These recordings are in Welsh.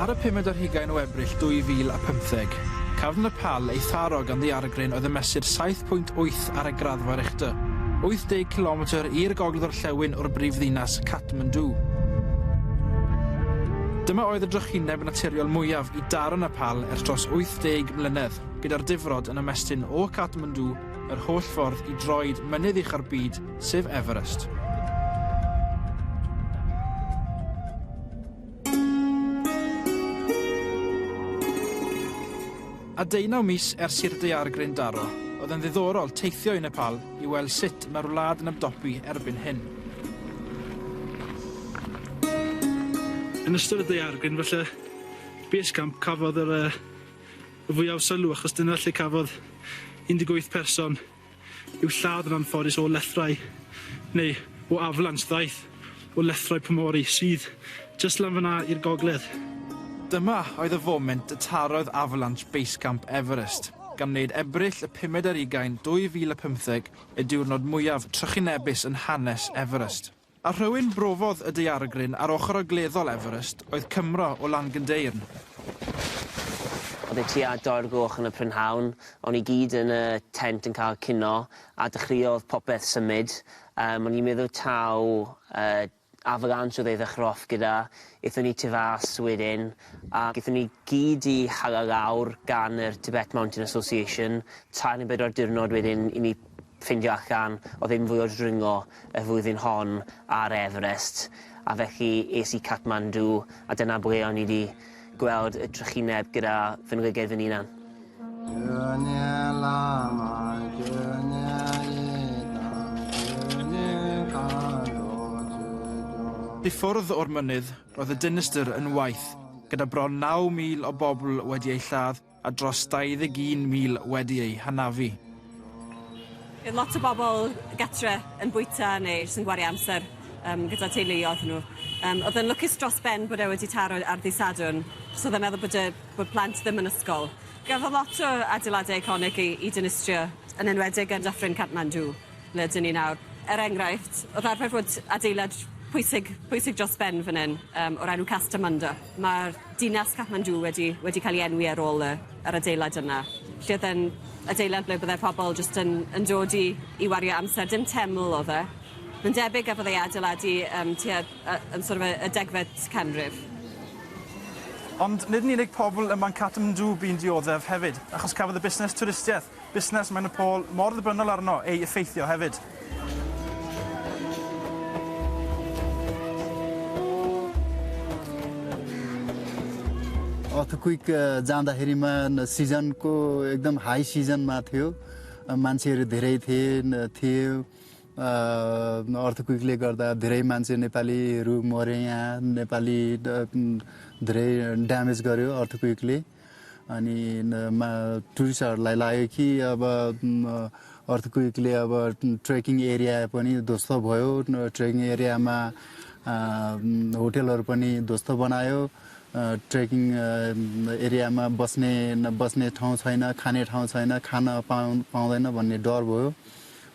Ar y 15 o Ebrill 2015, cafodd Nepal ei tharo gan ddaeargryn oedd yn mesur 7.8 ar y graddfa Richter, 80 km i'r gogledd-orllewin o'r brifddinas Kathmandu. Dyma oedd y drychineb naturiol mwyaf i daro Nepal ers dros 80 mlynedd, gyda'r difrod yn ymestyn o Kathmandu yr holl ffordd i droed mynydd ucha'r byd, sef Everest. A 19 mis ers i'r daeargryn daro, oedd yn ddiddorol teithio i Nepal i weld sut mae'r wlad yn ymdopi erbyn hyn. Yn ystod y daeargryn, felly, base camp cafodd y fwyaf sylw, achos dyna lle cafodd 18 person i'w lladd yn anffodus o lethrau, neu o avalanche ddaeth o lethrau Pomori, sydd jyst lan fyna i'r gogledd. Dyma oedd y foment y tarodd avalanche base camp Everest, gan wneud Ebrill y 15 2015 y diwrnod mwyaf trychinebus yn hanes Everest. A rhywun brofodd y daeargryn ar ochr ogleddol Everest oedd Cymro o Langendeirn. Oedd ei tua 2 gloch yn y prynhawn, o'n i gyd yn y tent yn cael cino a dechreuodd popeth symud. O'n i'n meddwl taw avalanche oedd ei ddechrau off gyda, eithon ni tu fas wedyn, a eithon ni gyd i hala lawr gan yr Tibet Mountain Association, 4 diwrnod wedyn i ni ffindio allan o ddim fwy o dringo y flwyddyn hon ar Everest, a felly es i Kathmandu, a dyna ble o'n i wedi gweld y trychineb gyda fy nrygedd fy'n unan. I ffwrdd o'r mynydd, roedd y dinistyr yn waith, gyda bron 9,000 o bobl wedi ei lladd a dros 21,000 wedi ei hanafu. Oedd lot o bobl gatre yn bwyta neu jyst yn gwario amser gyda teuluoedd nhw. Oedd yn lwcus dros ben bod e wedi taro ar ddydd Sadwrn, so oedd e'n meddwl bod plant ddim yn ysgol. Gafodd lot o adeiladau iconig i dinistrio, yn enwedig yn Dyffryn Kathmandu, le dyn ni nawr. Enghraifft, oedd arfer fod adeilad pwysig dros ben fan hyn, o'r enw Castamunda. Mae'r dinas Kathmandu wedi cael ei enwi ar ôl yr adeilad yna. Lle oedd e'n adeilad ble byddai'r pobl jyst yn dod i wario amser, dim teml oedd e. Mae'n debyg gafodd ei adeiladu tua y 10fed canrif. Ond nid yn unig pobl yma'n Kathmandu bu'n dioddef hefyd, achos cafodd y busnes twristiaeth, busnes mae Nepal mor ddibynnol arno ei effeithio hefyd. Earthquake जाँदाखेरिमा सिजनको एकदम हाई सिजनमा थियो, मान्छेहरू धेरै थिए, अर्थक्वेकले गर्दा धेरै मान्छे नेपालीहरू मरे, यहाँ नेपाली धेरै ड्यामेज गर्यो अर्थक्वेकले। अनि टुरिस्टहरूलाई लाग्यो कि अब अर्थक्वेकले अब ट्रेकिङ एरिया पनि ध्वस्त भयो, ट्रेकिङ एरियामा होटलहरू पनि ध्वस्त बनायो, ट्रेकिङ एरियामा बस्ने ठाउँ छैन, खाने ठाउँ छैन, खान पाउँदैन भन्ने डर भयो।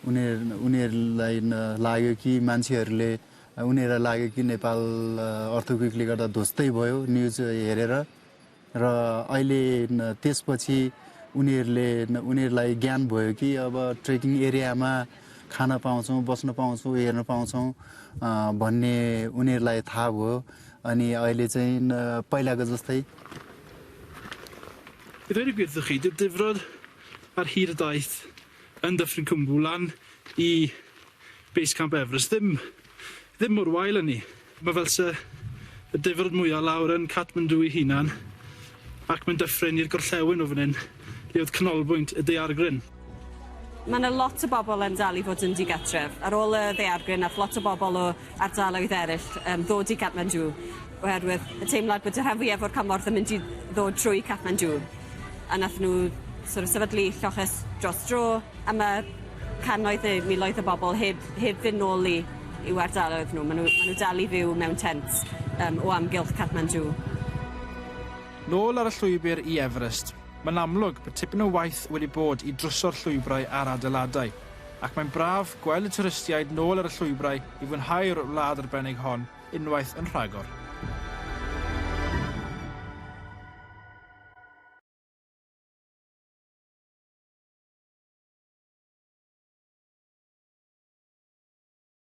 उनीहरूलाई लाग्यो कि उनीहरूलाई लाग्यो कि नेपाल अर्थक्वेकले गर्दा ध्वस्तै भयो न्युज हेरेर, र अहिले त्यसपछि उनीहरूलाई ज्ञान भयो कि अब ट्रेकिङ एरियामा खान पाउँछौँ, बस्न पाउँछौँ, हेर्न पाउँछौँ भन्ने उनीहरूलाई थाहा भयो। अनि अहिले चाहिँ पहिलाको जस्तै Dweud y gwir chi, difrod ar hir y daith yn Dyffryn Cwmbw lan i base camp Everest ddim mor wael yn ni. Mae fel se y difrod mwyaf lawr yn Kathmandu ei hunan ac mae'n dyffryn i'r gorllewin o fan hyn, le oedd canolbwynt y daeargryn. Mae yna lot o bobl yn dal i fod yn digatref. Ar ôl y daeargryn, nath lot o bobl o ardaloedd eraill ddod i Kathmandu, oherwydd y teimlad bod y rhan fwyaf o'r cymorth yn mynd i ddod trwy Kathmandu. A nath nhw sefydlu lloches dros dro, a mae cannoedd neu miloedd o bobl heb fynd nôl i'w ardaloedd nhw. Maen nhw dal i fyw mewn tents o amgylch Kathmandu. Nôl ar y llwybr i Everest, mae'n amlwg bod tipyn o waith wedi bod i drwso'r llwybrau a'r adeiladau, ac mae'n braf gweld y twristiaid nôl ar y llwybrau i fwynhau'r wlad arbennig hon unwaith yn rhagor.